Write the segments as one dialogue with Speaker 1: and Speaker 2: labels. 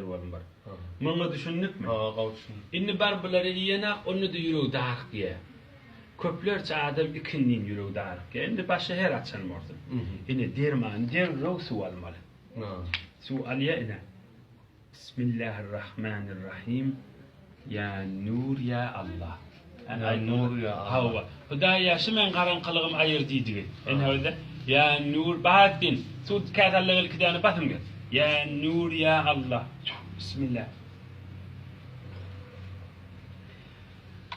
Speaker 1: var. Bunu düşündük mü?
Speaker 2: Kavuşun.
Speaker 1: İnni barbaları yiyene onu da yürüğü dağık diye. Köplerce adam ikinin yürüğü dağık diye. İnni başa her açan mordu. İnni derman, derroğ su almalı. Su alya ine. Bismillahirrahmanirrahim. Ya nur ya Allah.
Speaker 2: Ya nur ya Allah.
Speaker 1: Hava. Huda yaşımın karanqılığım ayır deydi. En öyle. Ya nur Bahattin. Su kağıtlarla kitabını batım gel. Ya nur ya Allah. Bismillah.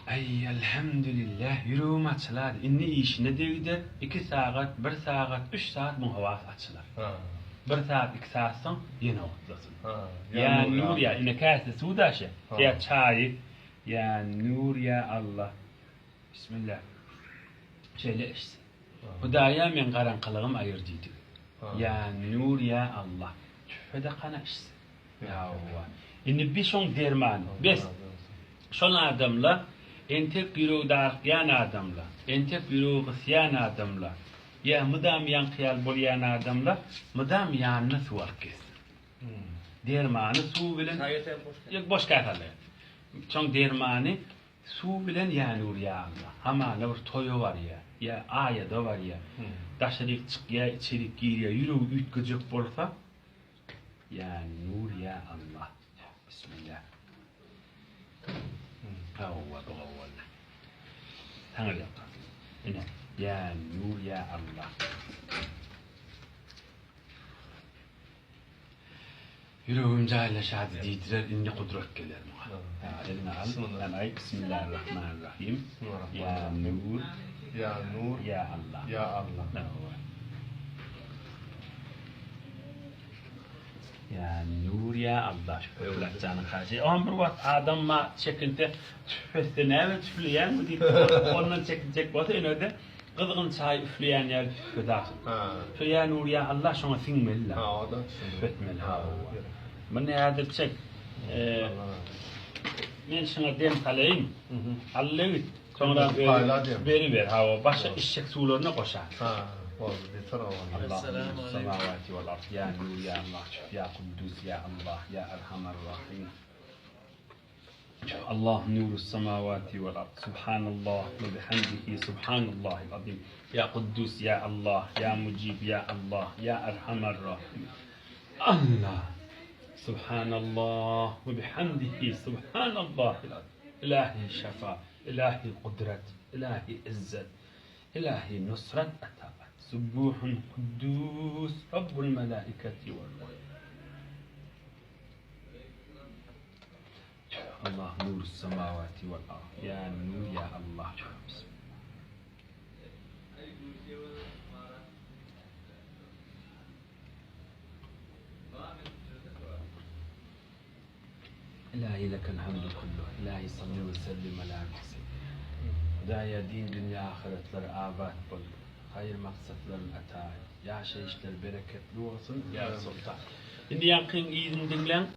Speaker 1: Ay elhamdülillah yürüğüm açılar. İnni işine değildir. 2 saat, 1 saat, 3 saat bu hava açılar. 1 saat, 2 saat son yine otlasın. Ya nur ya. İnne kâse sudaşı. Ya çay. Ya nur ya Allah. Bismillah. Şöyle işte. Hudaya men karanqılığım ayır deydi. Ya nur ya Allah. Şöyle kana işte. Ya Allah. İnni bir son derman. Biz son adamla entek yürüğü dağıtlayan adamla, entek yürüğü kısyan adamla, ya mıdam yan kıyal bolyan adamla, mıdam yanını su arkes. Dermanı su bilen, yok boş kağıtlarla. Çok dermanı su bilen ya nur ya Allah. Ama ne var toyu var ya aya da var ya. Daşarık çık ya içerik gir ya yürüğü ütkücük bolsa, ya nur ya Allah. Bismillah. Allah. Tanrı yaptı. Yine. Ya nur ya Allah. Yüreğim cahil şahit deydiler, inni kudret gelir muha. Eline al. Bismillahirrahmanirrahim. Ya nur.
Speaker 2: Ya nur.
Speaker 1: Ya Allah.
Speaker 2: Ya Allah.
Speaker 1: Ya nur ya Allah. Şöyle canı karşı. Ama bir vakit adam ma çekinte tüfesine ve tüfleyen mi deyip ondan çekilecek batı öyle kızgın çay üfleyen yer tüfedarsın. Şu ya nur ya Allah şuna sinmeli la.
Speaker 2: O da
Speaker 1: Tüfetmeli ha. Ben ne yadır çek. Ben şuna dem kalayım. Allah'ı sonra veri ver hava. Başka işçek sularına koşar. اللهم السماوات والأرض يا نور يا الله يا قدوس يا الله يا أرحم الراحمين الله نور السماوات والأرض سبحان الله وبحمده سبحان الله العظيم يا قدوس يا الله يا مجيب يا الله يا أرحم الراحمين الله سبحان الله وبحمده سبحان الله العظيم إلهي شفاء إلهي قدرة إلهي عزة إلهي نصرة أتابع سبوح قدوس رب الملائكة والروح الله نور السماوات والأرض يا نور يا الله إلهي لك الحمد كله إلهي صل وسلم على نفسك دايا دين دنيا آخرة آباد بل hayır maksatların atay. Ya şeyişler bereketli olsun ya sultan. Şimdi yakın iyi dinlen.